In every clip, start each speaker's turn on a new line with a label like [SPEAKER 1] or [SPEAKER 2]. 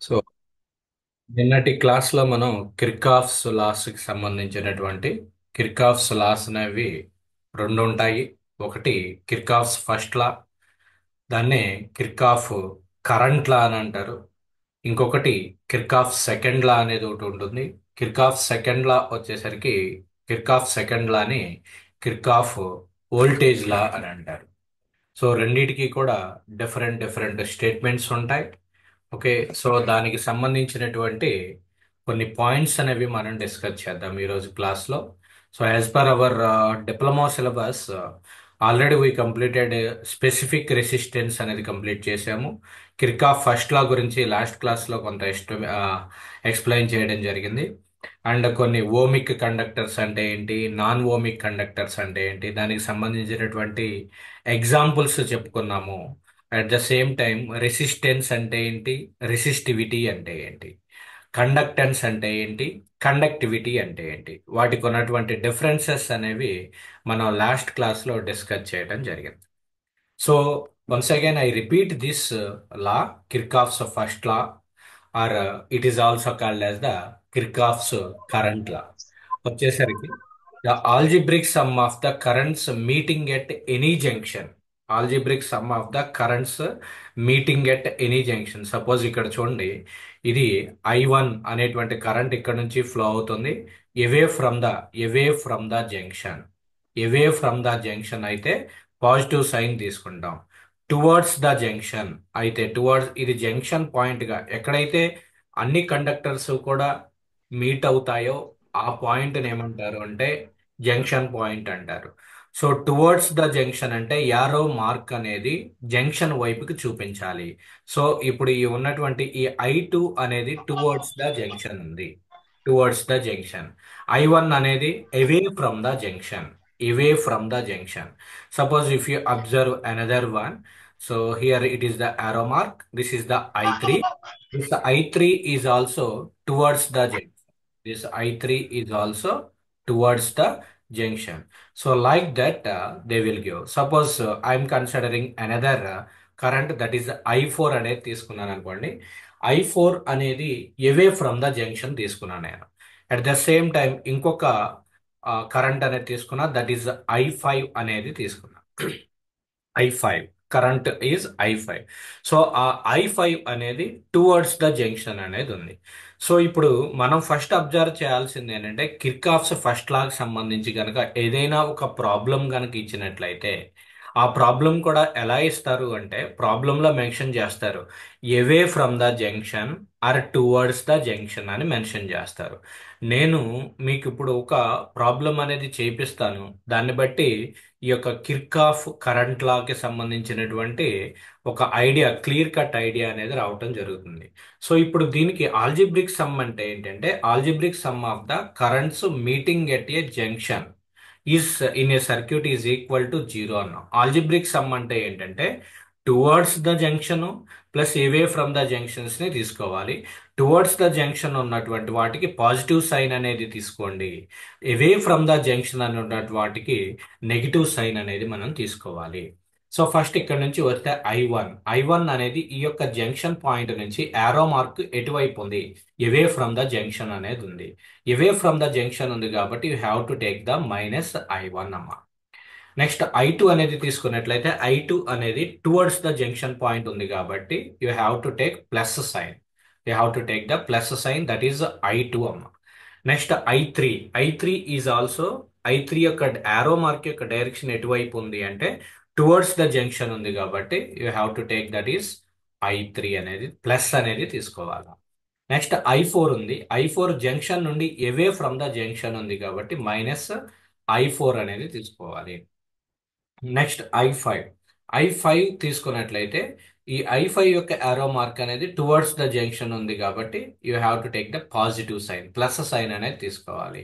[SPEAKER 1] So నిన్నటి క్లాస్లో మనం కిర్కాఫ్స్ లాస్కి సంబంధించినటువంటి కిర్కాఫ్స్ లాస్ అనేవి రెండు ఉంటాయి. ఒకటి కిర్కాఫ్స్ ఫస్ట్ లా, దాన్నే కిర్కాఫ్ కరెంట్ లా అని అంటారు. ఇంకొకటి కిర్కాఫ్ సెకండ్ లా అనేది ఒకటి ఉంటుంది. కిర్కాఫ్ సెకండ్ లా వచ్చేసరికి కిర్కాఫ్ సెకండ్ లాని కిర్కాఫ్ వోల్టేజ్ లా అని అంటారు. సో రెండిటికి కూడా డిఫరెంట్ డిఫరెంట్ స్టేట్మెంట్స్ ఉంటాయి. ఓకే, సో దానికి సంబంధించినటువంటి కొన్ని పాయింట్స్ అనేవి మనం డిస్కస్ చేద్దాం ఈరోజు క్లాస్లో. So as per our diploma syllabus, already we completed specific resistance అనేది కంప్లీట్ చేసాము. కిర్కాఫ్ ఫస్ట్ లా గురించి లాస్ట్ క్లాస్లో కొంత ఎక్స్ప్లెయిన్ చేయడం జరిగింది. అండ్ కొన్ని ఓమిక్ కండక్టర్స్ అంటే ఏంటి, నాన్ ఓమిక్ కండక్టర్స్ అంటే ఏంటి, దానికి సంబంధించినటువంటి ఎగ్జాంపుల్స్ చెప్పుకున్నాము. At the same time resistance అంటే ఏంటి, రెసిస్టివిటీ అంటే ఏంటి, కండక్టెన్స్ అంటే ఏంటి, కండక్టివిటీ అంటే ఏంటి, వాటికి ఉన్నటువంటి డిఫరెన్సెస్ అనేవి మనం లాస్ట్ క్లాస్లో డిస్కస్ చేయడం జరిగింది. So once again I repeat this law, Kirchhoff's first law, or it is also called as the Kirchhoff's current law. వచ్చేసరికి the algebraic sum of the currents meeting at any junction. Algebraic sum of the currents meeting at any junction. Suppose ఇక్కడ చూడండి, ఇది I1 అనేటువంటి current ఇక్కడ నుంచి flow అవుతుంది అవే from the junction. Away from the junction అయితే positive sign తీసుకుంటాం. Towards the junction అయితే టువర్డ్స్, ఇది జంక్షన్ పాయింట్ గా ఎక్కడైతే అన్ని కండక్టర్స్ కూడా మీట్ అవుతాయో ఆ పాయింట్ ఏమంటారు అంటే జంక్షన్ పాయింట్ అంటారు. సో టువర్డ్స్ ద జంక్షన్ అంటే యారో మార్క్ అనేది జంక్షన్ వైపుకి చూపించాలి. సో ఇప్పుడు ఈ ఉన్నటువంటి ఈ I2 అనేది టువర్డ్స్ ద జంక్షన్ ఉంది, టువర్డ్స్ ద జంక్షన్. I1 అనేది అవే from the junction, away from the junction. Suppose if you observe another one, so here it is the arrow mark. This is the I3. This I3 is also towards the junction. This I3 is also towards the junction. So like that, they will give. Suppose I am considering another current, that is I4 అనేది తీసుకున్నాను అనుకోండి. I4 అనేది away from the junction తీసుకున్నాను నేను. At the same time ఇంకొక current అనేది తీసుకున్నా, that is I5 అనేది తీసుకున్నా. I5 current is I5. So ఆ I5 అనేది టువర్డ్స్ ద జంక్షన్ అనేది ఉంది. సో ఇప్పుడు మనం ఫస్ట్ అబ్జర్వ్ చేయాల్సింది ఏంటంటే కిర్కాఫ్స్ ఫస్ట్ లాకి సంబంధించి కనుక ఏదైనా ఒక ప్రాబ్లం కనుక ఇచ్చినట్లయితే ఆ ప్రాబ్లం కూడా ఎలా ఇస్తారు అంటే ప్రాబ్లంలో మెన్షన్ చేస్తారు away from the junction or towards the junction అని మెన్షన్ చేస్తారు. నేను మీకు ఇప్పుడు ఒక ప్రాబ్లం అనేది చేపిస్తాను, దాన్ని బట్టి ఈ యొక్క కిర్కాఫ్ కరెంట్ లాకి సంబంధించినటువంటి ఒక ఐడియా, క్లియర్ కట్ ఐడియా అనేది రావటం జరుగుతుంది. సో ఇప్పుడు దీనికి ఆల్జిబ్రిక్ సమ్ అంటే ఏంటంటే algebraic sum of the currents meeting at a junction is in a circuit is equal to zero అన్నాం. ఆల్జిబ్రిక్ సమ్ అంటే ఏంటంటే towards the junction plus away from the junctions ని తీసుకోవాలి. టువర్డ్స్ ద జంక్షన్ ఉన్నటువంటి వాటికి positive sign అనేది తీసుకోండి, away from the junction అని ఉన్నటువంటి వాటికి నెగిటివ్ సైన్ అనేది మనం తీసుకోవాలి. సో ఫస్ట్ ఇక్కడ నుంచి వస్తే I1 అనేది ఈ యొక్క జంక్షన్ పాయింట్ నుంచి యారో మార్క్ ఎటువైపు ఉంది, అవే ఫ్రమ్ ద జంక్షన్ అనేది ఉంది. అవే ఫ్రమ్ ద జంక్షన్ ఉంది కాబట్టి you have to take the -I1 అమ్మ. నెక్స్ట్ I2 అనేది తీసుకున్నట్లయితే I2 అనేది టువర్డ్స్ ద జంక్షన్ పాయింట్ ఉంది కాబట్టి you have to take plus sign. You have to take the plus sign, that is I2 అమ్మ. Next I3 is also, I3 యొక్క arrow mark యొక్క direction ఎటువైపు ఉంది అంటే టువర్డ్స్ ద జంక్షన్ ఉంది కాబట్టి you have to take that is I3 అనేది plus అనేది తీసుకోవాలి. నెక్స్ట్ I4 ఉంది, I4 జంక్షన్ నుండి అవే ఫ్రమ్ ద జంక్షన్ ఉంది కాబట్టి -I4 అనేది తీసుకోవాలి. నెక్స్ట్ ఐ ఫైవ్ తీసుకున్నట్లయితే ఈ I5 యొక్క యారో మార్క్ అనేది టువర్డ్స్ ద జంక్షన్ ఉంది కాబట్టి you have to take the positive sign, plus sign అనేది తీసుకోవాలి.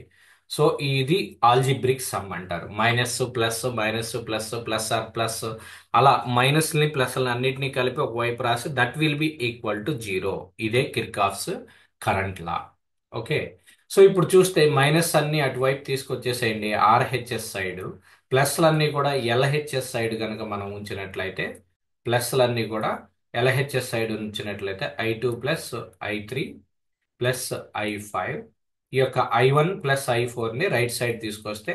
[SPEAKER 1] సో ఇది ఆల్జిబ్రిక్ సమ్ అంటారు. Minus plus minus plus plus or plus, అలా మైనస్ని ప్లస్ని అన్నిటినీ కలిపి ఒకవైపు రాసి that will be equal to zero. ఇదే Kirchhoff's current law. Okay, so ఇప్పుడు చూస్తే మైనస్ అన్ని అటువైపు తీసుకొచ్చేసేయండి RHS సైడ్, ప్లస్లన్నీ కూడా LHS సైడ్ కనుక మనం ఉంచినట్లయితే ప్లస్లన్నీ కూడా ఎల్హెచ్ఎస్ సైడ్ ఉంచినట్లయితే I2 plus I3 plus I5. ఈ యొక్క I1 ప్లస్ I4ని రైట్ సైడ్ తీసుకొస్తే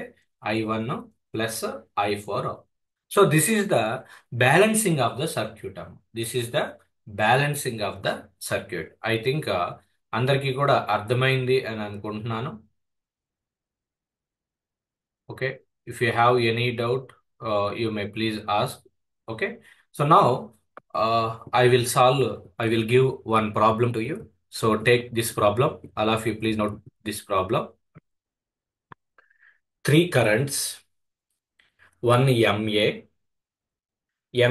[SPEAKER 1] I1 plus I4. So this is the balancing of the circuit అమ్మ. This is the balancing of the circuit. I think అందరికీ కూడా అర్థమైంది అని అనుకుంటున్నాను. Okay, if you have any doubt you may please ask. Okay, so now I will give one problem to you. So take this problem. All of you please note this problem. Three currents, one MA.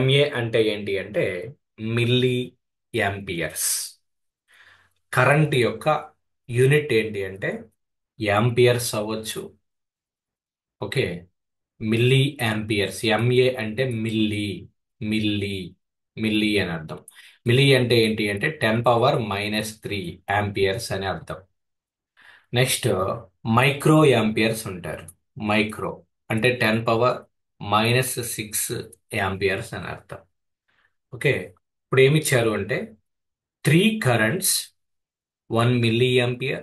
[SPEAKER 1] MA అంటే ఏంటి అంటే milli amperes. Current యొక్క unit ఏంటి అంటే amperes అవ్వచ్చు. Okay, milli amperes. MA అంటే milli, milli, milli అని అర్థం. మిల్లీ అంటే ఏంటి అంటే 10⁻³ యాంపియర్స్ అని అర్థం. నెక్స్ట్ మైక్రో యాంపియర్స్ ఉంటారు. మైక్రో అంటే 10⁻⁻6 యాంపియర్స్ అని అర్థం. ఓకే, ఇప్పుడు ఏమి ఇచ్చారు అంటే three currents, 1 mA,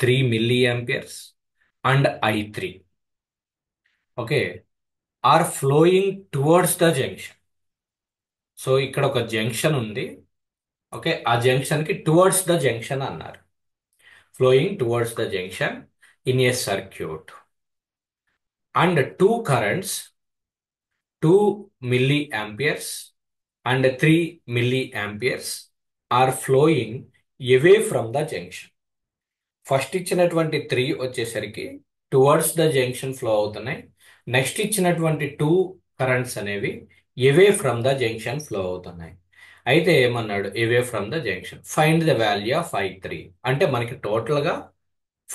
[SPEAKER 1] 3 mA and I3. Okay, are flowing towards the junction. So ఇక్కడ ఒక జంక్షన్ ఉంది. ఓకే, ఆ జంక్షన్ కి టువర్డ్స్ ద జంక్షన్ అన్నారు. Flowing towards the junction in a circuit. And two currents, 2 mA and 3 mA are flowing away from the junction. First ఇచ్చినటువంటి 3 వచ్చేసరికి towards the junction flow అవుతున్నాయి. నెక్స్ట్ ఇచ్చినటువంటి 2 కరెంట్స్ అనేవి away from the junction flow అవుతున్నాయి. అయితే ఏమన్నాడు, అవే from the junction find the value of I3 అంటే మనకి టోటల్ గా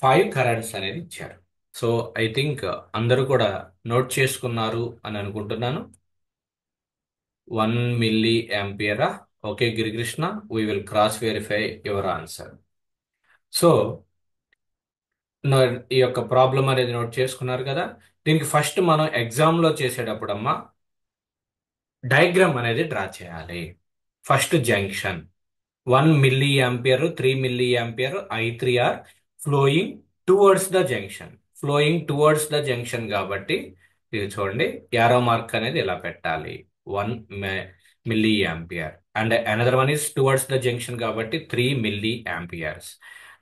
[SPEAKER 1] 5 కరెంట్స్ అనేది ఇచ్చారు. సో ఐ థింక్ అందరూ కూడా నోట్ చేసుకున్నారు అని అనుకుంటున్నాను. 1 mA. Okay Girikrishna, we will cross verify your answer. So ఈ యొక్క ప్రాబ్లం అనేది నోట్ చేసుకున్నారు కదా. దీనికి ఫస్ట్ మనం ఎగ్జామ్ లో చేసేటప్పుడు అమ్మా డయాగ్రామ్ అనేది డ్రా చేయాలి. First junction 1 mA, 3 mA, I3 are flowing towards the junction. Flowing towards the junction కాబట్టి ఇది చూడండి, యారో మార్క్ అనేది ఇలా పెట్టాలి. 1 mA and another one is towards the junction కాబట్టి 3 mA.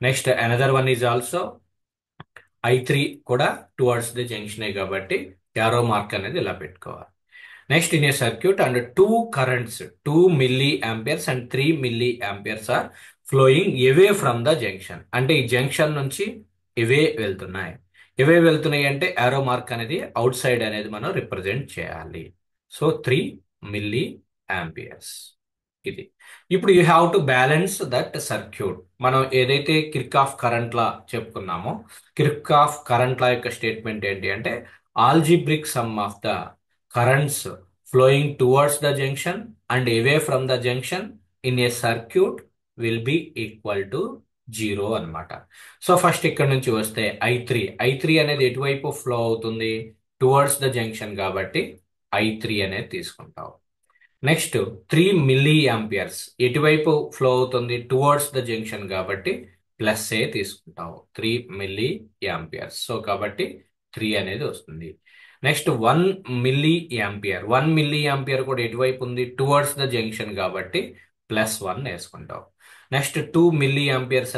[SPEAKER 1] Next another one is also I3 కూడా towards the junction కాబట్టి arrow mark అనేది ఇలా పెట్టుకోవాలి. Next in a circuit and two currents 2 mA and 3 mA are flowing away from the junction. అంటే ఈ junction నుంచి away వెళ్తున్నాయి. అవే వెళ్తున్నాయి అంటే యారో మార్క్ అనేది అవుట్ సైడ్ అనేది మనం రిప్రజెంట్ చేయాలి. సో 3 mA ఇది. ఇప్పుడు you have to balance that circuit. మనం ఏదైతే కిర్చాఫ్ కరెంట్ లా చెప్పుకున్నామో, కిర్చాఫ్ కరెంట్ లా యొక్క స్టేట్మెంట్ ఏంటి అంటే algebraic sum of the currents flowing towards the junction and away from the junction in a circuit will be equal to 0 అనమాట. So first ఇక్కడ నుంచి వస్తే ఐ త్రీ అనేది ఎటువైపు ఫ్లో అవుతుంది, టువర్డ్స్ ద జంక్షన్ కాబట్టి I3 అనేది తీసుకుంటాం. నెక్స్ట్ 3 mA ఎటువైపు ఫ్లో అవుతుంది, టువర్డ్స్ ద జంక్షన్ కాబట్టి ప్లస్ ఏ తీసుకుంటాం. 3 mA. సో కాబట్టి 3 అనేది వస్తుంది. Next 1 mA. 1 mA కూడా ఎటువైపు ఉంది, టువర్డ్స్ ద జంక్షన్ కాబట్టి +1 వేసుకుంటాం. నెక్స్ట్ 2 mA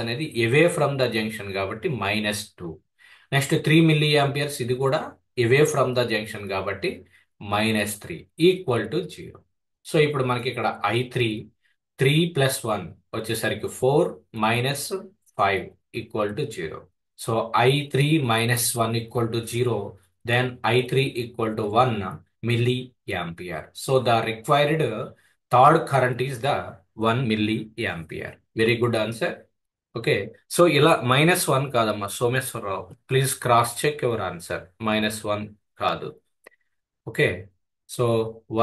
[SPEAKER 1] అనేది అవే ఫ్రమ్ ద జంక్షన్ కాబట్టి -2. నెక్స్ట్ 3 mA ఇది కూడా అవే ఫ్రమ్ ద జంక్షన్ కాబట్టి -3 ఈక్వల్ టు 0. సో ఇప్పుడు మనకి ఇక్కడ I3 3 + 1 వచ్చేసరికి 4 - 5 equal to 0. So I3 - 1 equal to 0. Then I3 equal to 1 mA. So the required third current is the 1 mA. Very good answer. Okay, so ఇలా -1 కాదమ్మా Someswararao, please cross check your answer. -1 కాదు. Okay, so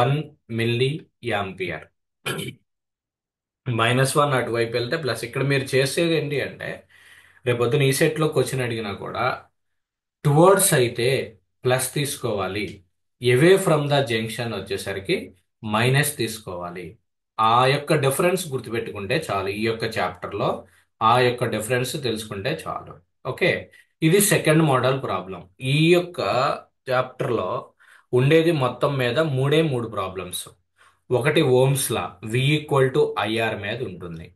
[SPEAKER 1] 1 mA. -1 అటువైపు వెళ్తే plus. ఇక్కడ మీరు చేసేది ఏంటి అంటే రేపొద్దున ఈ సెట్లో క్వశ్చన్ అడిగినా కూడా టువర్డ్స్ అయితే ప్లస్ తీసుకోవాలి, అవే ఫ్రమ్ ద జంక్షన్ వచ్చేసరికి మైనస్ తీసుకోవాలి. ఆ యొక్క డిఫరెన్స్ గుర్తుపెట్టుకుంటే చాలు. ఈ యొక్క చాప్టర్లో ఆ యొక్క డిఫరెన్స్ తెలుసుకుంటే చాలు. ఓకే, ఇది సెకండ్ మోడల్ ప్రాబ్లం. ఈ యొక్క చాప్టర్లో ఉండేది మొత్తం మీద మూడే మూడు ప్రాబ్లమ్స్. ఒకటి Ohm's law, V equal to IR మీద ఉంటుంది.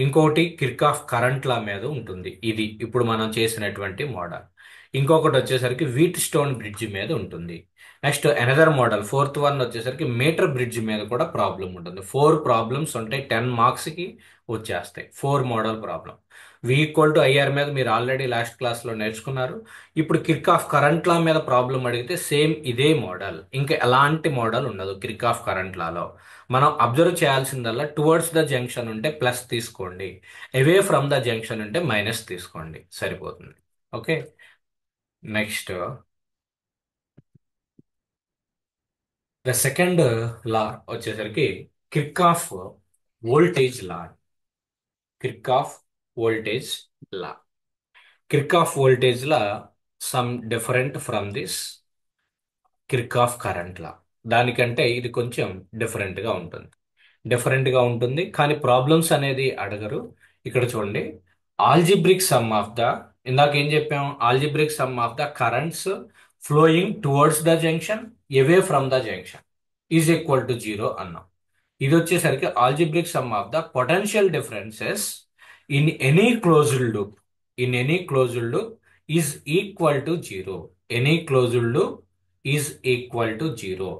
[SPEAKER 1] ఇంకొకటి కిర్చాఫ్ కరెంట్ లా మీద ఉంటుంది, ఇది ఇప్పుడు మనం చేసినటువంటి మోడల్. ఇంకొకటి వచ్చేసరికి వీట్ స్టోన్ బ్రిడ్జ్ మీద ఉంటుంది. Next another model fourth one వచ్చేసరికి మీటర్ బ్రిడ్జ్ మీద కూడా ప్రాబ్లం ఉంటుంది. ఫోర్ ప్రాబ్లమ్స్ ఉంటాయి, 10 మార్క్స్కి వచ్చేస్తాయి. Four model problem. V equal to IR మీద మీరు ఆల్రెడీ లాస్ట్ క్లాస్లో నేర్చుకున్నారు. ఇప్పుడు కిర్చాఫ్ కరెంట్ లా మీద ప్రాబ్లం అడిగితే సేమ్ ఇదే మోడల్, ఇంకా ఎలాంటి మోడల్ ఉండదు కిర్చాఫ్ కరెంట్ లాలో. మనం అబ్జర్వ్ చేయాల్సిందల్లా టువర్డ్స్ ద జంక్షన్ ఉంటే ప్లస్ తీసుకోండి, అవే ఫ్రమ్ ద జంక్షన్ ఉంటే మైనస్ తీసుకోండి, సరిపోతుంది. Okay, next the second law వచ్చేసరికి Kirchhoff voltage law. Kirchhoff voltage law. Kirchhoff voltage law some different from this Kirchhoff current law. దానికంటే ఇది కొంచెం డిఫరెంట్గా ఉంటుంది. డిఫరెంట్గా ఉంటుంది కానీ ప్రాబ్లమ్స్ అనేది అడగరు. ఇక్కడ చూడండి, ఆల్జిబ్రిక్ సమ్ ఆఫ్ ద, ఇందాక ఏం చెప్పాం, algebraic sum of the currents flowing towards the junction away from the junction is equal to zero అన్నాం. ఇది వచ్చేసరికి algebraic sum of the potential differences in any closed loop, in any closed loop is equal to zero. Any closed loop is equal to zero.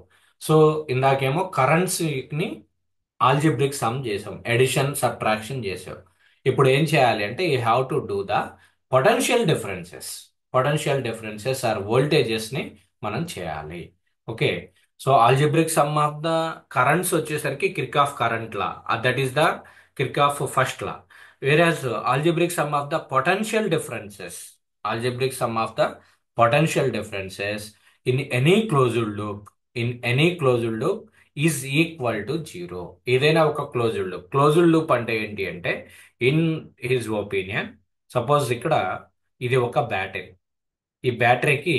[SPEAKER 1] So ఇందాకేమో currents ని algebraic sum చేసాం, addition subtraction చేసాం. ఇప్పుడు ఏం చేయాలి అంటే you have to do the potential differences. Potential differences or voltages ని మనం చేయాలి. Okay, so algebraic sum of the currents వచ్చేసరికి Kirchhoff current law, that is the Kirchhoff first law. Whereas algebraic sum of the potential differences, algebraic sum of the potential differences in any closed loop, in any closed loop is equal to zero. ఏదైనా ఒక closed loop. Closed loop అంటే ఏంటి అంటే, in his opinion, suppose ఇక్కడ ఇది ఒక battery. ఈ బ్యాటరీకి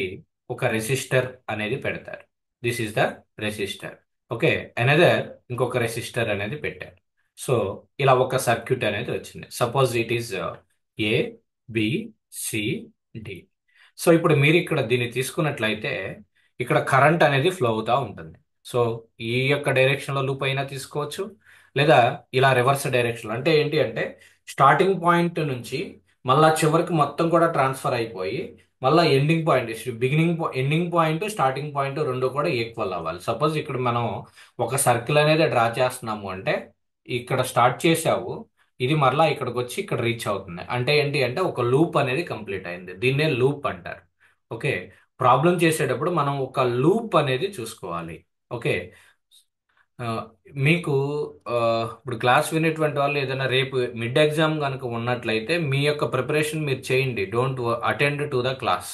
[SPEAKER 1] ఒక రెసిస్టర్ అనేది పెడతారు. This is the resistor. Okay, another ఇంకొక రెసిస్టర్ అనేది పెట్టారు. సో ఇలా ఒక సర్క్యూట్ అనేది వచ్చింది. Suppose it is A, B, C, D. So ఇప్పుడు మీరు ఇక్కడ దీన్ని తీసుకున్నట్లయితే ఇక్కడ కరెంట్ అనేది ఫ్లో అవుతూ ఉంటుంది. సో ఈ యొక్క డైరెక్షన్లో లూప్ అయినా తీసుకోవచ్చు, లేదా ఇలా రివర్స్ డైరెక్షన్. అంటే ఏంటి అంటే స్టార్టింగ్ పాయింట్ నుంచి మళ్ళా చివరికి మొత్తం కూడా ట్రాన్స్ఫర్ అయిపోయి మళ్ళీ ending point, ending point starting point రెండు కూడా ఈక్వల్ అవ్వాలి. సపోజ్ ఇక్కడ మనం ఒక సర్కిల్ అనేది డ్రా చేస్తున్నాము అంటే ఇక్కడ స్టార్ట్ చేసావు, ఇది మరలా ఇక్కడికి వచ్చి ఇక్కడ రీచ్ అవుతుంది అంటే ఏంటి అంటే ఒక లూప్ అనేది కంప్లీట్ అయింది. దీన్నే లూప్ అంటారు. ఓకే, ప్రాబ్లం చేసేటప్పుడు మనం ఒక లూప్ అనేది చూసుకోవాలి. ఓకే, ఆ, మీకు ఆ, ఇప్పుడు క్లాస్ వినేటువంటి వాళ్ళు ఏదైనా రేపు మిడ్ ఎగ్జామ్ కనుక ఉన్నట్లయితే మీ యొక్క ప్రిపరేషన్ మీరు చేయండి. Don't attend to the class.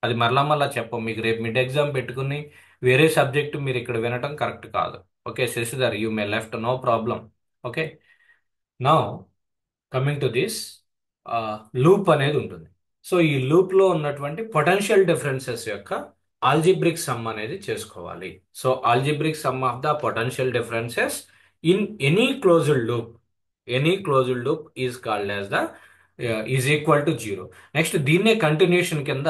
[SPEAKER 1] అది మరలా మరలా చెప్పం. మీకు రేపు మిడ్ ఎగ్జామ్ పెట్టుకుని వేరే సబ్జెక్ట్ మీరు ఇక్కడ వినటం కరెక్ట్ కాదు. Okay Sasidhar, you may left, no problem. Okay, now coming to this loop అనేది ఉంటుంది. సో ఈ లూప్ లో ఉన్నటువంటి పొటెన్షియల్ డిఫరెన్సెస్ యొక్క ఆల్జిబ్రిక్ సమ్ అనేది చేసుకోవాలి. So algebraic sum of the potential differences in any closed loop, any closed loop is called as the is equal to zero. Next దీన్నే continuation కింద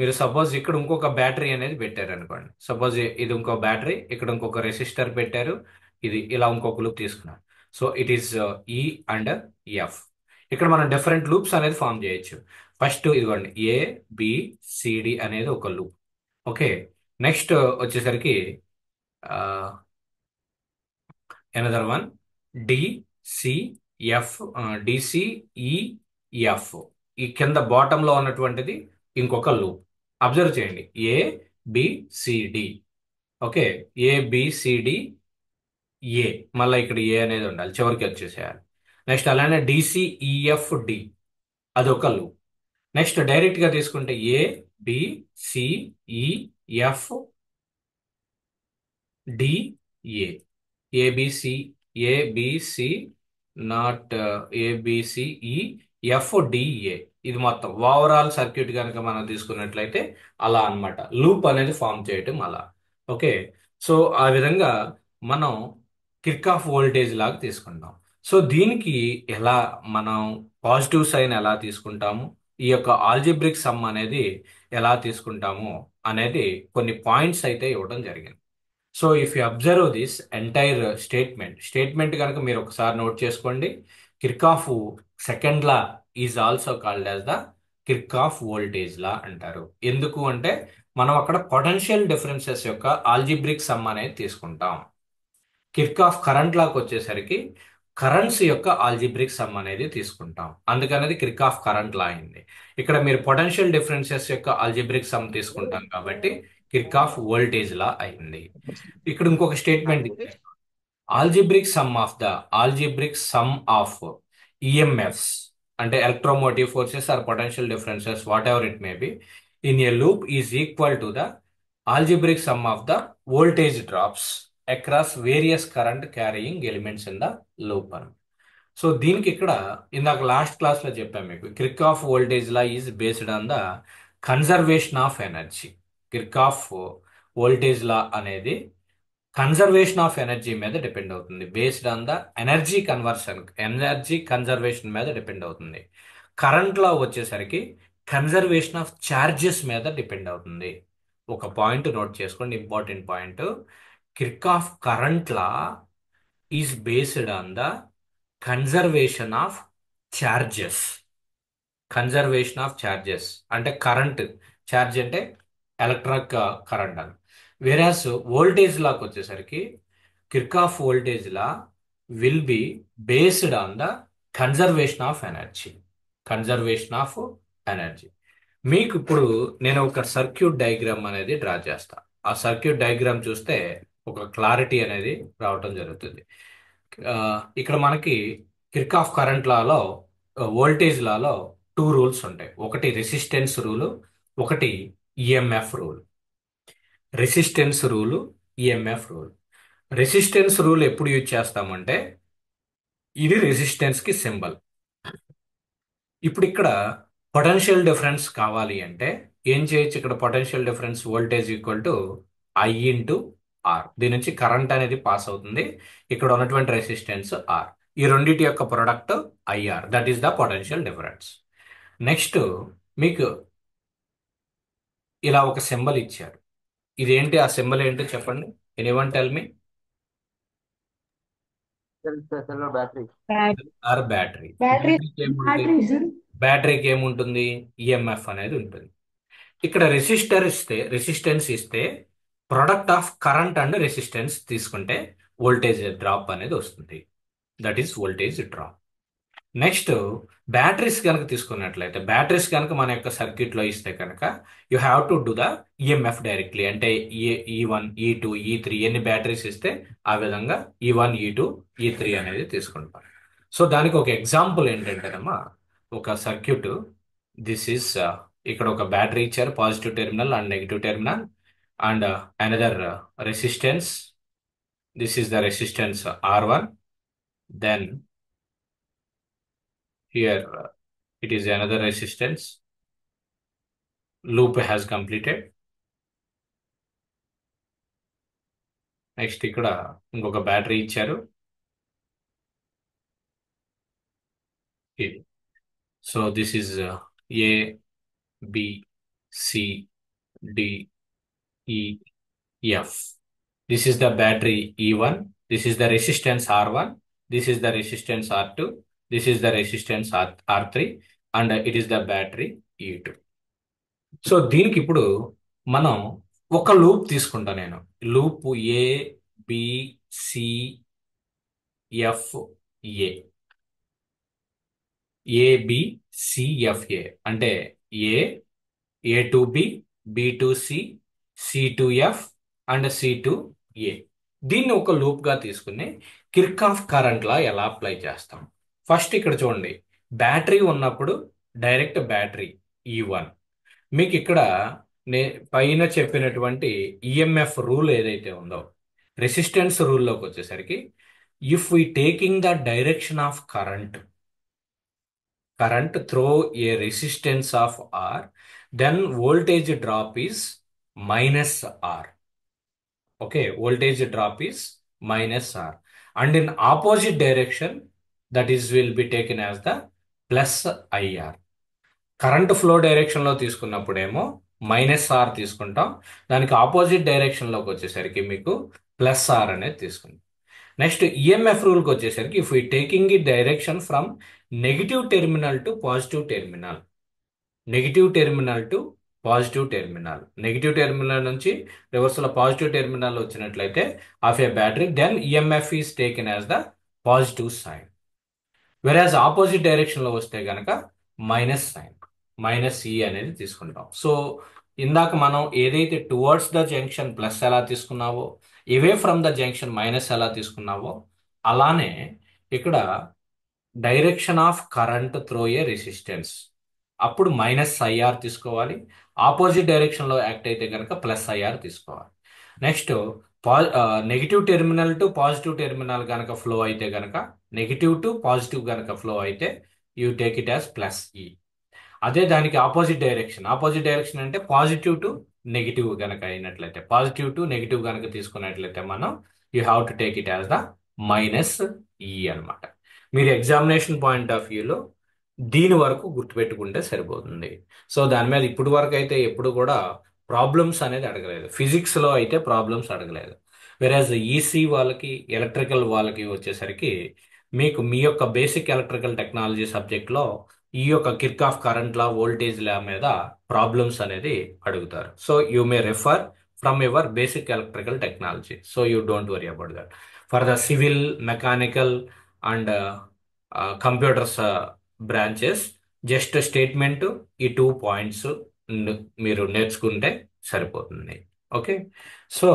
[SPEAKER 1] మీరు సపోజ్ ఇక్కడ ఇంకొక బ్యాటరీ అనేది పెట్టారు అనుకోండి. సపోజ్ ఇది ఇంకో బ్యాటరీ, ఇక్కడ ఇంకొక రెసిస్టర్ పెట్టారు, ఇది ఇలా ఇంకొక లూప్ తీసుకున్నారు. సో ఇట్ ఈస్ ఈ అండ్ ఎఫ్. ఇక్కడ మనం డిఫరెంట్ లూప్స్ అనేది ఫామ్ చేయొచ్చు. ఫస్ట్ ఇదిగోండి, ఏ, బి, సిడి అనేది ఒక లూప్. ఓకే, నెక్స్ట్ వచ్చేసరికి ఎనదర్ వన్ డిసిఎఫ్, డిసిఈఎఫ్. ఈ కింద బాటమ్ లో ఉన్నటువంటిది ఇంకొక లూప్. అబ్జర్వ్ చేయండి, ఏ, బి, సిడి. ఓకే, ఏ, బి, సిడి, ఏ, మళ్ళీ ఇక్కడ ఏ అనేది ఉండాలి, చివరికి వచ్చేసేయాలి. నెక్స్ట్ అలానే డిసిఈఎఫ్ డి, అదొక లూప్. నెక్స్ట్ డైరెక్ట్ గా తీసుకుంటే ఏ, బి, సి, ఈ, F, D, A. ABC, ABC, not ABCE, F, DA. ఇది మొత్తం ఓవరాల్ సర్క్యూట్ కనుక మనం తీసుకున్నట్లయితే అలా అన్నమాట లూప్ అనేది ఫామ్ చేయటం అలా. ఓకే, సో ఆ విధంగా మనం కిర్చాఫ్ వోల్టేజ్ లాగా తీసుకుంటాం. సో దీనికి ఎలా మనం పాజిటివ్ సైన్ ఎలా తీసుకుంటాము, ఈ యొక్క ఆల్జిబ్రిక్ సమ్ అనేది ఎలా తీసుకుంటాము అనేది కొన్ని పాయింట్స్ అయితే ఇవ్వడం జరిగింది. So if you observe this entire statement కనుక మీరు ఒకసారి నోట్ చేసుకోండి. Kirchhoff second law is also called as the Kirchhoff voltage లా అంటారు. ఎందుకు అంటే మనం అక్కడ పొటెన్షియల్ డిఫరెన్సెస్ యొక్క ఆల్జిబ్రిక్ సమ్ అనేది తీసుకుంటాం. కిర్చాఫ్ కరెంట్ లాకి వచ్చేసరికి కరెంట్స్ యొక్క ఆల్జిబ్రిక్ సమ్ అనేది తీసుకుంటాం, అందుకనేది కిర్చాఫ్ కరెంట్ లా అయింది. ఇక్కడ మీరు పొటెన్షియల్ డిఫరెన్సెస్ యొక్క ఆల్జిబ్రిక్ సమ్ తీసుకుంటాం కాబట్టి కిర్చాఫ్ వోల్టేజ్ లా అయింది. ఇక్కడ ఇంకొక స్టేట్మెంట్ ఇచ్చారు. ఆల్జిబ్రిక్ సమ్ ఆఫ్ ఈఎంఎఫ్స్ అంటే electromotive forces or potential differences whatever it may be in a loop is equal to the algebraic sum of the voltage drops across various current carrying elements in the loop అని. సో దీనికి ఇక్కడ ఇందాక last class లో చెప్పాను మీకు, Kirchhoff voltage law is based on the conservation of energy. Kirchhoff voltage law అనేది conservation of energy మీద డిపెండ్ అవుతుంది, based on the energy conservation మీద డిపెండ్ అవుతుంది. కరెంట్ లా వచ్చేసరికి కన్జర్వేషన్ ఆఫ్ చార్జెస్ మీద డిపెండ్ అవుతుంది. ఒక పాయింట్ నోట్ చేసుకోండి, important point. Kirchhoff current law is based on the conservation of charges. Conservation of charges అంటే కరెంట్, ఛార్జ్ అంటే electric current అని. వేరాస్ వోల్టేజ్ లాకి వచ్చేసరికి Kirchhoff voltage law will be based on the conservation of energy. Conservation of energy. మీకు ఇప్పుడు నేను ఒక circuit diagram అనేది draw చేస్తా. ఆ సర్క్యూట్ డయాగ్రామ్ చూస్తే ఒక క్లారిటీ అనేది రావటం జరుగుతుంది. ఆ, ఇక్కడ మనకి కిర్చాఫ్ కరెంట్ లాలో వోల్టేజ్ లాలో టూ రూల్స్ ఉంటాయి. ఒకటి రెసిస్టెన్స్ రూలు, ఒకటి EMF rule. Resistance rule, EMF rule. Resistance rule ఎప్పుడు యూజ్ చేస్తామంటే ఇది రెసిస్టెన్స్ కి సింబల్. ఇప్పుడు ఇక్కడ పొటెన్షియల్ డిఫరెన్స్ కావాలి అంటే ఏం చేయొచ్చు? ఇక్కడ potential difference voltage equal to I into R. దీని నుంచి కరెంట్ అనేది పాస్ అవుతుంది, ఇక్కడ ఉన్నటువంటి రెసిస్టెన్స్ ఆర్. ఈ రెండింటి యొక్క product IR, that is the potential difference. Next మీకు ఇలా ఒక సింబల్ ఇచ్చారు. ఇదేంటి? ఆ సింబల్ ఏంటో చెప్పండి. Anyone tell me.
[SPEAKER 2] Battery.
[SPEAKER 1] Or battery.
[SPEAKER 3] Battery
[SPEAKER 1] బ్యాటరీకి ఏముంటుంది?
[SPEAKER 3] Battery sir.
[SPEAKER 1] బ్యాటరీకి ఏముంటుంది? ఈఎంఎఫ్ అనేది ఉంటుంది. ఇక్కడ రెసిస్టెన్స్ ఇస్తే product of current and resistance తీసుకుంటే వోల్టేజ్ డ్రాప్ అనేది వస్తుంది, that is voltage drop. Next batteries కనుక తీసుకున్నట్లయితే, బ్యాటరీస్ కనుక మన యొక్క సర్క్యూట్ లో ఇస్తే కనుక you have to do the EMF directly. అంటే ఈ1, ఈ2, ఈ3 ఎన్ని బ్యాటరీస్ ఇస్తే ఆ విధంగా ఈ1, ఈ2, ఈ3 అనేది తీసుకుంటాం. సో దానికి ఒక ఎగ్జాంపుల్ ఏంటంటేనమ్మా, ఒక సర్క్యూట్ దిస్ ఈస్ ఇక్కడ ఒక బ్యాటరీ ఇచ్చారు, positive terminal and negative terminal, and another resistance. This is the resistance R1. Then here it is another resistance. Loop has completed. Next ఇక్కడ ఇంకొక బ్యాటరీ ఇచ్చారు. So this is A, B, C, D, E, F. This is the battery E1. This is the resistance R1. This is the resistance R2. This is the resistance R3 and it is the battery E2. So దీనికి ఇప్పుడు మనం ఒక loop తీసుకుంటా. నేను loop A, B, C, F, A. A, B, C, F, A అంటే A, A to B, B to C, C to F and C to A. దీన్ని ఒక loop గా తీసుకుని కిర్చాఫ్ కరెంట్ లా ఎలా అప్లై చేస్తాం? ఫస్ట్ ఇక్కడ చూడండి, బ్యాటరీ ఉన్నప్పుడు డైరెక్ట్ బ్యాటరీ E1. మీకు ఇక్కడ నే పైన చెప్పినటువంటి ఈఎంఎఫ్ రూల్ ఏదైతే ఉందో, రెసిస్టెన్స్ రూల్లోకి వచ్చేసరికి if we taking the direction of current through a resistance of R, then voltage drop is minus R. Okay, voltage drop is minus R. And in opposite direction that is will be taken as the plus IR. Current flow డైరెక్షన్లో తీసుకున్నప్పుడేమో minus are తీసుకుంటాం. దానికి opposite డైరెక్షన్లోకి వచ్చేసరికి మీకు plus are అనేది తీసుకుంటాం. Next EMF రూల్కి వచ్చేసరికి if we taking it direction from negative terminal to positive terminal, negative terminal to positive terminal, negative terminal నుంచి రివర్స్లో పాజిటివ్ టెర్మినల్ వచ్చినట్లయితే of a battery, then EMF is taken as the positive sign. Whereas opposite డైరెక్షన్లో వస్తే గనక minus sign, minus ఈ అనేది తీసుకుంటాం. So ఇందాక మనం ఏదైతే టువర్డ్స్ ద జంక్షన్ ప్లస్ ఎలా తీసుకున్నావో, away from the junction minus ఎలా తీసుకున్నావో, అలానే ఇక్కడ direction of current through a resistance అప్పుడు మైనస్ ఐఆర్ తీసుకోవాలి. ఆపోజిట్ డైరెక్షన్లో యాక్ట్ అయితే కనుక ప్లస్ ఐఆర్ తీసుకోవాలి. Next negative terminal to positive terminal కనుక ఫ్లో అయితే కనుక, నెగిటివ్ టు పాజిటివ్ కనుక ఫ్లో అయితే you take it as plus E. అదే దానికి ఆపోజిట్ డైరెక్షన్, ఆపోజిట్ డైరెక్షన్ అంటే పాజిటివ్ టు నెగిటివ్ కనుక అయినట్లయితే, పాజిటివ్ టు నెగిటివ్ కనుక తీసుకున్నట్లయితే మనం you have to take it as the minus ఈ అనమాట. మీరు ఎగ్జామినేషన్ పాయింట్ ఆఫ్ వ్యూలో దీని వరకు గుర్తుపెట్టుకుంటే సరిపోతుంది. సో దాని మీద ఇప్పుడు వరకు అయితే ఎప్పుడు కూడా ప్రాబ్లమ్స్ అనేది అడగలేదు. ఫిజిక్స్లో అయితే ప్రాబ్లమ్స్ అడగలేదు. వెరాజ్ ఈసీ వాళ్ళకి ఎలక్ట్రికల్ వాళ్ళకి వచ్చేసరికి మీకు మీ యొక్క బేసిక్ ఎలక్ట్రికల్ టెక్నాలజీ సబ్జెక్ట్లో ఈ యొక్క కిర్కాఫ్ కరెంట్ లా, వోల్టేజ్ లా మీద ప్రాబ్లమ్స్ అనేది అడుగుతారు. So you may refer from your basic electrical technology. So you don't worry about that. For the civil, mechanical and computers branches just statement ఈ 2 points మీరు నేర్చుకుంటే సరిపోతుంది. ఓకే. సో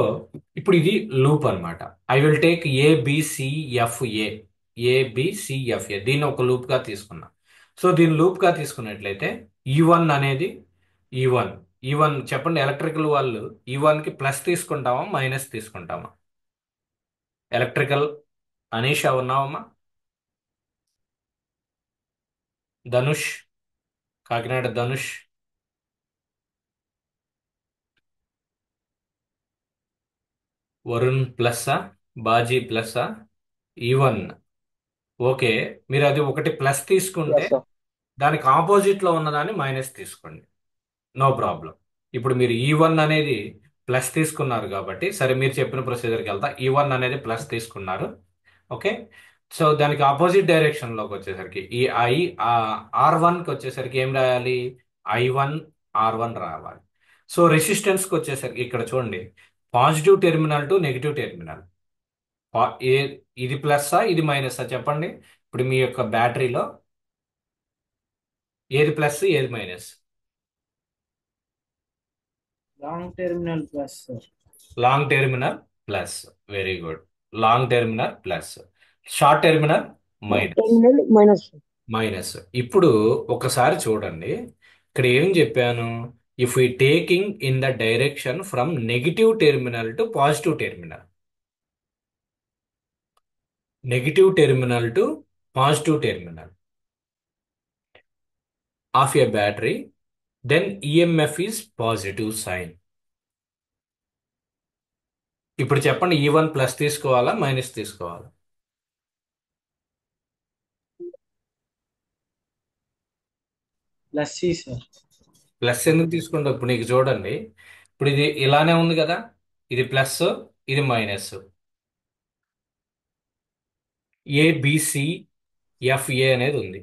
[SPEAKER 1] ఇప్పుడు ఇది loop అన్నమాట. ఐ విల్ టేక్ ఏబిసిఎఫ్ఏ, ఏబిసిఎఫ్ఏ దీన్ని ఒక loop గా తీసుకున్నా. సో దీన్ని లూప్ గా తీసుకున్నట్లయితే ఈ1 అనేది ఈ1, ఈ1 చెప్పండి ఎలక్ట్రికల్ వాళ్ళు ఈ1 కి ప్లస్ తీసుకుంటామా మైనస్ తీసుకుంటామా? ఎలక్ట్రికల్ అనీష్ ఉన్నావమ్మా? ధనుష్, కాకినాడ ధనుష్, వరుణ్ ప్లస్సా, బాజీ ప్లస్సా, ఈవన్. ఓకే, మీరు అది ఒకటి ప్లస్ తీసుకుంటే
[SPEAKER 2] ప్లస్ సార్.
[SPEAKER 1] దానికి ఆపోజిట్ లో ఉన్నదాన్ని మైనస్ తీసుకోండి, నో ప్రాబ్లం. ఇప్పుడు మీరు ఈ1 అనేది ప్లస్ తీసుకున్నారు కాబట్టి, సరే మీరు చెప్పిన ప్రొసీజర్కి వెళ్తా. ఈ1 అనేది ప్లస్ తీసుకున్నారు, ఓకే. సో దానికి ఆపోజిట్ డైరెక్షన్ లోకి వచ్చేసరికి ఈ ఆర్1కి వచ్చేసరికి ఏం రాయాలి? ఐ1 ఆర్1 రావాలి. సో రెసిస్టెన్స్కి వచ్చేసరికి ఇక్కడ చూడండి, positive terminal to negative terminal, ఏ ఇది ప్లస్సా ఇది మైనసా చెప్పండి. ఇప్పుడు మీ యొక్క బ్యాటరీలో ఏది ప్లస్ ఏది minus?
[SPEAKER 3] Long terminal plus sir.
[SPEAKER 1] Long terminal plus, very good. Long terminal plus, short terminal minus.
[SPEAKER 3] Terminal minus.
[SPEAKER 1] Minus. ఇప్పుడు ఒకసారి చూడండి, ఇక్కడ ఏం చెప్పాను? If we taking in the direction from negative terminal to positive terminal, negative terminal to positive terminal of a battery, then EMF is positive sign. ఇప్పుడు చెప్పండి, ఈ1 plus తీసుకోవాలా మైనస్ తీసుకోవాలా?
[SPEAKER 3] ప్లస్ సి సార్.
[SPEAKER 1] ప్లస్ ఎందుకు తీసుకుంటావు? ఇప్పుడు నీకు చూడండి, ఇప్పుడు ఇది ఇలానే ఉంది కదా, ఇది ప్లస్ ఇది మైనస్, ఏబిసిఎఫ్ఏ అనేది ఉంది.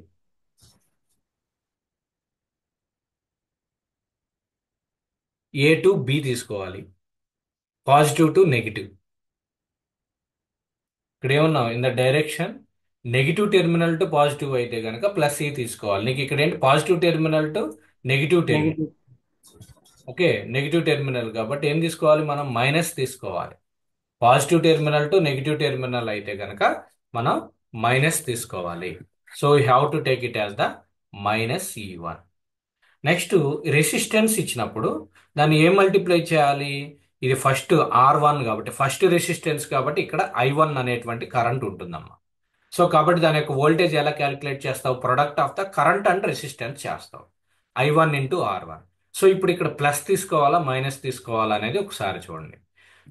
[SPEAKER 1] ఏ టు బి తీసుకోవాలి, పాజిటివ్ టు నెగిటివ్. ఇక్కడ ఏమన్నావు? In the direction negative terminal to positive అయితే కనుక ప్లస్ ఈ తీసుకోవాలి. నీకు ఇక్కడ ఏంటి? Positive terminal to negative terminal,
[SPEAKER 3] negative.
[SPEAKER 1] Okay. Negative terminal కాబట్టి ఏం తీసుకోవాలి మనం? మైనస్ తీసుకోవాలి. Positive terminal to negative terminal అయితే కనుక మనం మైనస్ తీసుకోవాలి. So you have to take it as the minus E one. Next resistance ఇచ్చినప్పుడు దాన్ని ఏం మల్టిప్లై చేయాలి? ఇది ఫస్ట్ ఆర్1 కాబట్టి ఫస్ట్ రెసిస్టెన్స్ కాబట్టి ఇక్కడ ఐ1 అనేటువంటి కరెంట్ ఉంటుందమ్మా. సో కాబట్టి దాని యొక్క వోల్టేజ్ ఎలా క్యాలిక్యులేట్ చేస్తావు? Product of the current and resistance చేస్తావు, ఐ1 ఇంటూ ఆర్1. సో ఇప్పుడు ఇక్కడ ప్లస్ తీసుకోవాలా మైనస్ తీసుకోవాలా అనేది ఒకసారి చూడండి.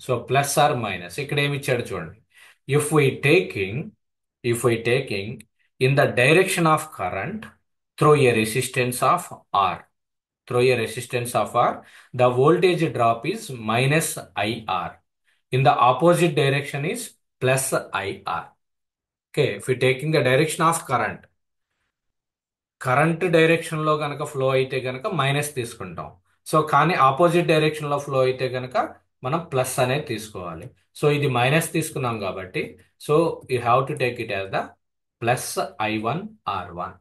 [SPEAKER 1] సో ప్లస్ ఆర్ మైనస్, ఇక్కడ ఏమి ఇచ్చాడు చూడండి. if we taking in the direction of current through a resistance of R, the voltage drop is minus IR. In the opposite direction is plus IR. Okay, if we taking the direction of current direction లో కనుక flow అయితే కనుక minus తీసుకుంటాం. So కానీ opposite direction లో flow అయితే కనుక మనం ప్లస్ అనేది తీసుకోవాలి. సో ఇది మైనస్ తీసుకున్నాం కాబట్టి so you have to take it as the plus I1R1.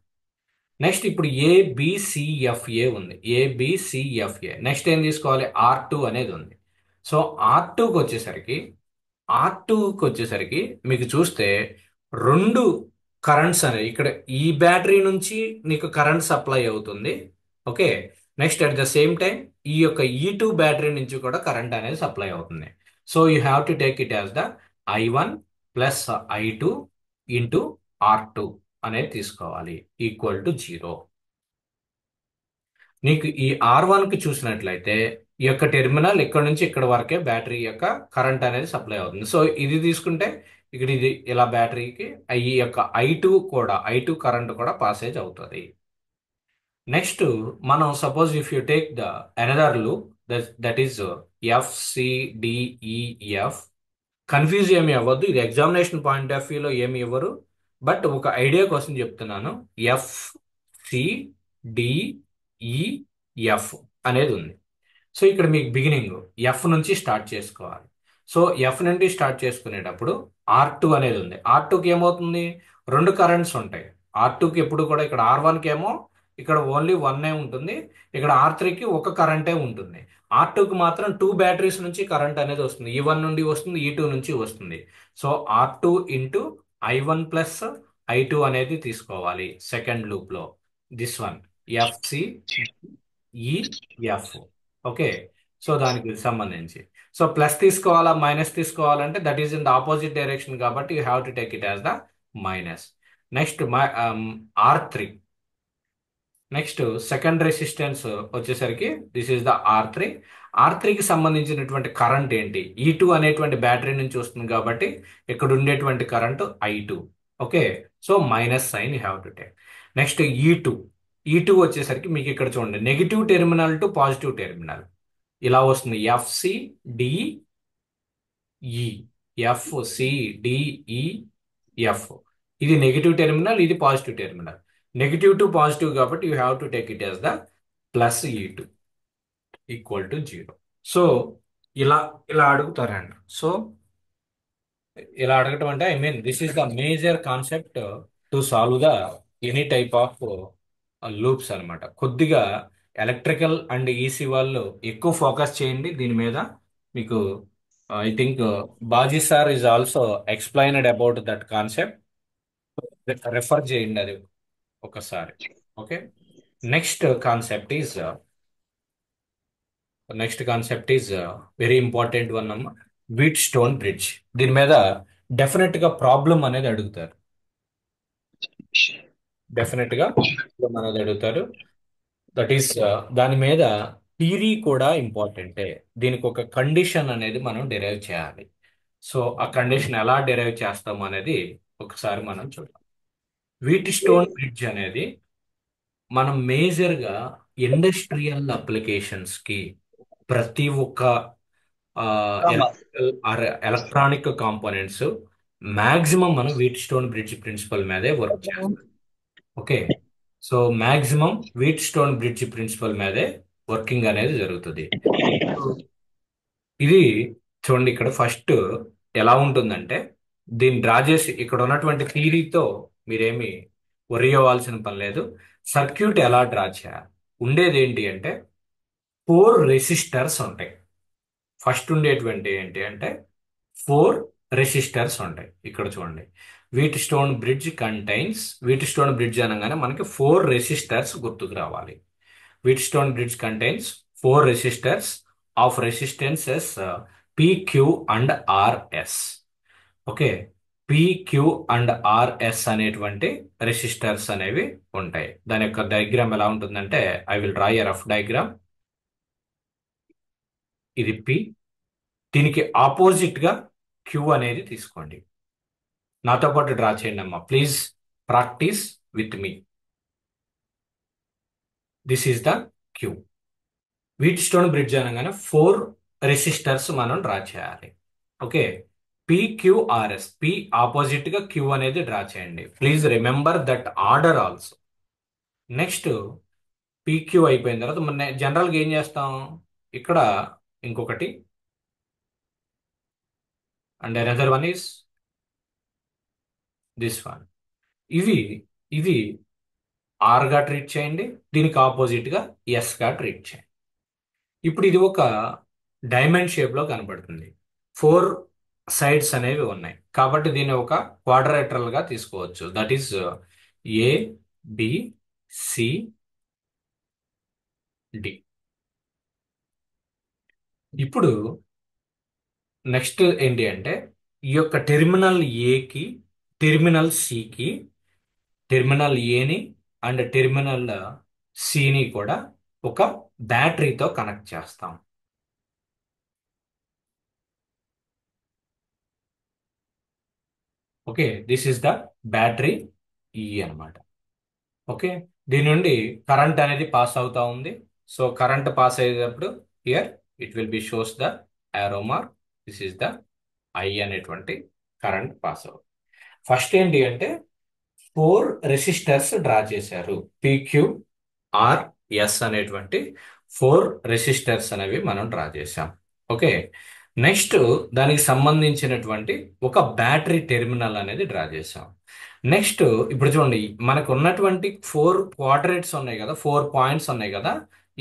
[SPEAKER 1] Next ఇప్పుడు ABCFA ఉంది. ABCFA నెక్స్ట్ ఏం తీసుకోవాలి? R2 అనేది ఉంది. సో R2కి వచ్చేసరికి మీకు చూస్తే రెండు కరెంట్స్ అనేవి ఇక్కడ ఈ బ్యాటరీ నుంచి నీకు కరెంట్ సప్లై అవుతుంది. Okay, next at the same time ఈ యొక్క E2 బ్యాటరీ నుంచి కూడా కరెంట్ అనేది సప్లై అవుతుంది. So you have to take it as the I1 plus I2 into R2 అనేది తీసుకోవాలి ఈక్వల్ టు 0. నీకు ఈ R1 కి చూసినట్లయితే ఈ యొక్క టెర్మినల్ ఇక్కడ నుంచి ఇక్కడ వరకే బ్యాటరీ యొక్క కరెంట్ అనేది సప్లై అవుతుంది. సో ఇది తీసుకుంటే ఇక్కడ ఇది ఇలా బ్యాటరీకి ఈ యొక్క I2 కరెంట్ కూడా పాసేజ్ అవుతుంది. నెక్స్ట్ మనం suppose if you take the another loop that is FCDEF. Confuse ఏమి అవ్వద్దు, ఇది ఎగ్జామినేషన్ పాయింట్ ఆఫ్ వ్యూలో ఏమి ఇవ్వరు, బట్ ఒక ఐడియా కోసం చెప్తున్నాను. FCDEF అనేది ఉంది. సో ఇక్కడ మీకు బిగినింగ్ ఎఫ్ నుంచి స్టార్ట్ చేసుకోవాలి. సో ఎఫ్ నుండి స్టార్ట్ చేసుకునేటప్పుడు R2 అనేది ఉంది. R2కి ఏమవుతుంది? రెండు కరెంట్స్ ఉంటాయి. R2కి ఎప్పుడు కూడా ఇక్కడ R1కి ఏమో ఇక్కడ ఓన్లీ 1 ఉంటుంది, ఇక్కడ R3కి ఒక కరెంటే ఉంటుంది. R2కి మాత్రం 2 బ్యాటరీస్ నుంచి కరెంట్ అనేది వస్తుంది. E1 నుండి వస్తుంది, E2 నుంచి వస్తుంది. So R2 into I1 plus I2 అనేది తీసుకోవాలి సెకండ్ లూప్ లో. This one FCEF. Okay, so దానికి సంబంధించి సో ప్లస్ తీసుకోవాలా మైనస్ తీసుకోవాలంటే that is in the opposite direction కాబట్టి you have to take it as the minus. Next R3. Next second resistance వచ్చేసరికి this is the R3. R3కి సంబంధించినటువంటి current ఏంటి? E2 అనేటువంటి బ్యాటరీ నుంచి వస్తుంది కాబట్టి ఇక్కడ ఉండేటువంటి current I2. Okay, so minus sign you have to take. Next E2 వచ్చేసరికి మీకు ఇక్కడ చూడండి negative terminal to positive terminal ఇలా వస్తుంది. FCDEF. ఇది నెగిటివ్ టెర్మినల్, ఇది positive terminal. Negative to positive కాబట్టి you have to take it as the plus E2 equal to 0. So ఇలా ఇలా అడుగుతారండి. సో ఇలా అడగటం అంటే this is the major concept to solve the any type of loops అన్నమాట. కొద్దిగా ఎలక్ట్రికల్ అండ్ ఈసీ వాళ్ళు ఎక్కువ ఫోకస్ చేయండి దీని మీద. మీకు I think Baji sir is also explained about that concept. Refer చేయండి అది ఒకసారి. Okay, next concept is very important one అమ్మ, వీట్ స్టోన్ బ్రిడ్జ్. దీని మీద డెఫినెట్ గా ప్రాబ్లం అనేది అడుగుతారు. దట్ ఈస్ దాని మీద థియరీ కూడా ఇంపార్టెంటే. దీనికి ఒక కండిషన్ అనేది మనం డిరైవ్ చేయాలి. సో ఆ కండిషన్ ఎలా డిరైవ్ చేస్తాము అనేది ఒకసారి మనం చూద్దాం. వీట్ స్టోన్ బ్రిడ్జ్ అనేది మనం మేజర్గా ఇండస్ట్రియల్ అప్లికేషన్స్ కి ప్రతి ఒక్క ఎలక్ట్రానిక్ కాంపోనెంట్స్ మాక్సిమం మనం వీట్ స్టోన్ బ్రిడ్జ్ ప్రిన్సిపల్ మీదే వర్క్ చేస్తాం. Okay, so maximum Wheatstone bridge principle మీదే వర్కింగ్ అనేది జరుగుతుంది. ఇది చూడండి ఇక్కడ ఫస్ట్ ఎలా ఉంటుందంటే దీన్ని డ్రా చేసి ఇక్కడ ఉన్నటువంటి థియరీతో మీరేమి worry అవ్వాల్సిన పని లేదు. సర్క్యూట్ ఎలా డ్రా చేయాలి? ఉండేది ఏంటి అంటే 4 రెసిస్టర్స్ ఉంటాయి. ఫస్ట్ ఉండేటువంటి ఏంటి అంటే 4 రెసిస్టర్స్ ఉంటాయి. ఇక్కడ చూడండి వీట్ స్టోన్ బ్రిడ్జ్ అనగానే మనకి 4 రెసిస్టర్స్ గుర్తుకు రావాలి. Wheatstone bridge contains 4 resistors of resistances PQ and RS. ఓకే, PQ అండ్ RS అనేటువంటి రెసిస్టర్స్ అనేవి ఉంటాయి. దాని యొక్క డయాగ్రామ్ ఎలా ఉంటుందంటే I will draw a rough diagram. ఇది P, దీనికి ఆపోజిట్ గా Q అనేది తీసుకోండి. నాతో పాటు డ్రా చేయండి అమ్మా, please practise with me. This is the Q. Wheatstone bridge అనగానే 4 రెసిస్టర్స్ మనం డ్రా చేయాలి. ఓకే, PQRS, పి ఆపోజిట్ గా క్యూ అనేది డ్రా చేయండి. Please remember that order also. Next PQ అయిపోయిన తర్వాత మన జనరల్గా ఏం చేస్తాం, ఇక్కడ ఇంకొకటి and another one is this one. ఇవి ఇది R గా ట్రీట్ చేయండి, దీనికి ఆపోజిట్ గా S గా ట్రీట్ చేయండి. ఇప్పుడు ఇది ఒక డైమండ్ షేప్ లో కనబడుతుంది. 4 సైడ్స్ అనేవి ఉన్నాయి కాబట్టి దీన్ని ఒక క్వాడ్రాటరల్ గా తీసుకోవచ్చు. That is ABCD. ఇప్పుడు నెక్స్ట్ ఏంటి అంటే ఈ యొక్క టెర్మినల్ ఏకి, టెర్మినల్ సికి, టెర్మినల్ ఏని అండ్ టెర్మినల్ సిని కూడా ఒక బ్యాటరీతో కనెక్ట్ చేస్తాం. Okay, this is the battery ఈ అన్నమాట. ఓకే, దీని నుండి కరెంట్ అనేది పాస్ అవుతా ఉంది. సో కరెంట్ పాస్ అయ్యేటప్పుడు here it will be shows the arrow mark. This is the I అనేటువంటి కరెంట్ పాస్ అవుతుంది. ఫస్ట్ ఏంటి అంటే 4 రెసిస్టర్స్ డ్రా చేశారు. PQRS అనేటువంటి 4 రెసిస్టర్స్ అనేవి మనం డ్రా చేశాం. ఓకే, నెక్స్ట్ దానికి సంబంధించినటువంటి ఒక బ్యాటరీ టెర్మినల్ అనేది డ్రా చేసాం. నెక్స్ట్ ఇప్పుడు చూడండి, మనకు ఉన్నటువంటి 4 క్వాడ్రేట్స్ ఉన్నాయి కదా, 4 పాయింట్స్ ఉన్నాయి కదా.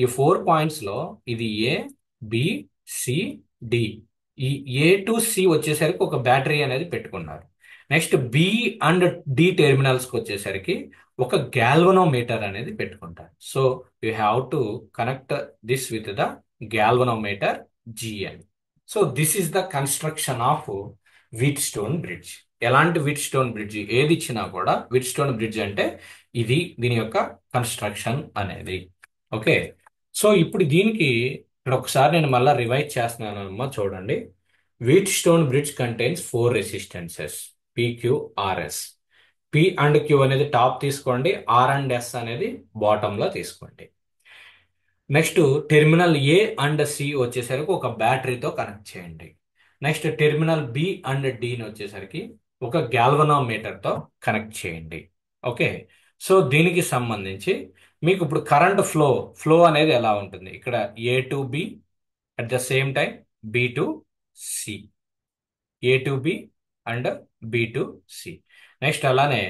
[SPEAKER 1] ఈ 4 పాయింట్స్ లో ఇది ABCD. ఈ A టు C వచ్చేసరికి ఒక బ్యాటరీ అనేది పెట్టుకున్నారు. Next B and D terminals కి వచ్చేసరికి ఒక గ్యాల్వనోమీటర్ అనేది పెట్టుకుంటారు. So you have to connect this with the galvanometer GN. So this is the construction of wheat stone bridge. ఎలాంటి వీట్ స్టోన్ బ్రిడ్జ్ ఏది ఇచ్చినా కూడా వీట్ స్టోన్ బ్రిడ్జ్ అంటే ఇది దీని యొక్క కన్స్ట్రక్షన్ అనేది. ఓకే, సో ఇప్పుడు దీనికి ఇక్కడ ఒకసారి నేను మళ్ళీ రివైజ్ చేస్తున్నాను చూడండి. Wheat stone bridge contains 4 resistances PQRS. P and Q అనేది టాప్ తీసుకోండి, R అండ్ S అనేది బాటమ్ లో తీసుకోండి. Next terminal A and C వచ్చేసరికి ఒక బ్యాటరీతో కనెక్ట్ చేయండి. నెక్స్ట్ టెర్మినల్ B అండ్ Dని వచ్చేసరికి ఒక గ్యాల్వనోమీటర్ తో కనెక్ట్ చేయండి. ఓకే, సో దీనికి సంబంధించి మీకు ఇప్పుడు కరెంట్ ఫ్లో అనేది ఎలా ఉంటుంది, ఇక్కడ A to B at the same time B to C, A to B and B to C. Next అలానే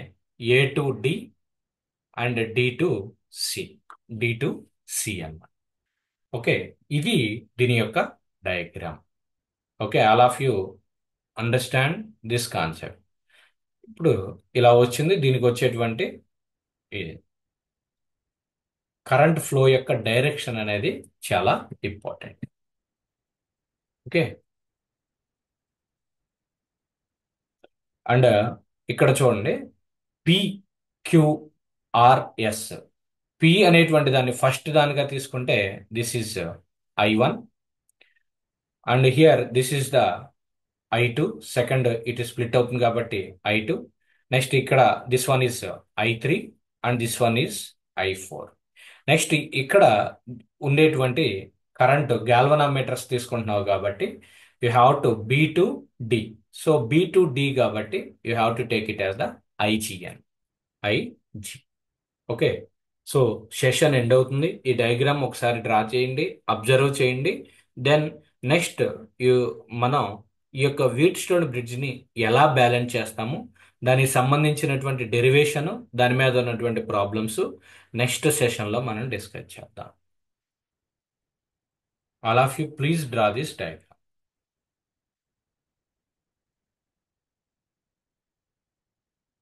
[SPEAKER 1] A to D and D to C, D to C అన్నమాట. ఓకే, ఇది దీని యొక్క diagram. Okay, all of you understand this concept. ఇప్పుడు ఇలా వచ్చింది, దీనికి వచ్చేటువంటి కరెంట్ ఫ్లో యొక్క డైరెక్షన్ అనేది చాలా ఇంపార్టెంట్. ఓకే, అండ్ ఇక్కడ చూడండి PQRS. P అనేటువంటి దాన్ని ఫస్ట్ దానిగా తీసుకుంటే this is I1 and here this is the I2. Second it split అవుతుంది కాబట్టి I2. నెక్స్ట్ ఇక్కడ this one is I3 and this one is I4. Next ఇక్కడ ఉండేటువంటి కరెంట్ గ్యాల్వనామీటర్స్ తీసుకుంటున్నావు కాబట్టి you have to B to D. So B to D కాబట్టి you have to take it as the IG. Okay, so session end అవుతుంది. ఈ diagram ఒకసారి draw చేయండి, observe చేయండి. దెన్ నెక్స్ట్ మనం ఈ యొక్క వీట్ స్టోన్ బ్రిడ్జ్ని ఎలా బ్యాలెన్స్ చేస్తాము, దానికి సంబంధించినటువంటి డెరివేషన్, దాని మీద ఉన్నటువంటి ప్రాబ్లమ్స్ నెక్స్ట్ సెషన్లో మనం డిస్కస్ చేద్దాం. All of you please draw this diagram.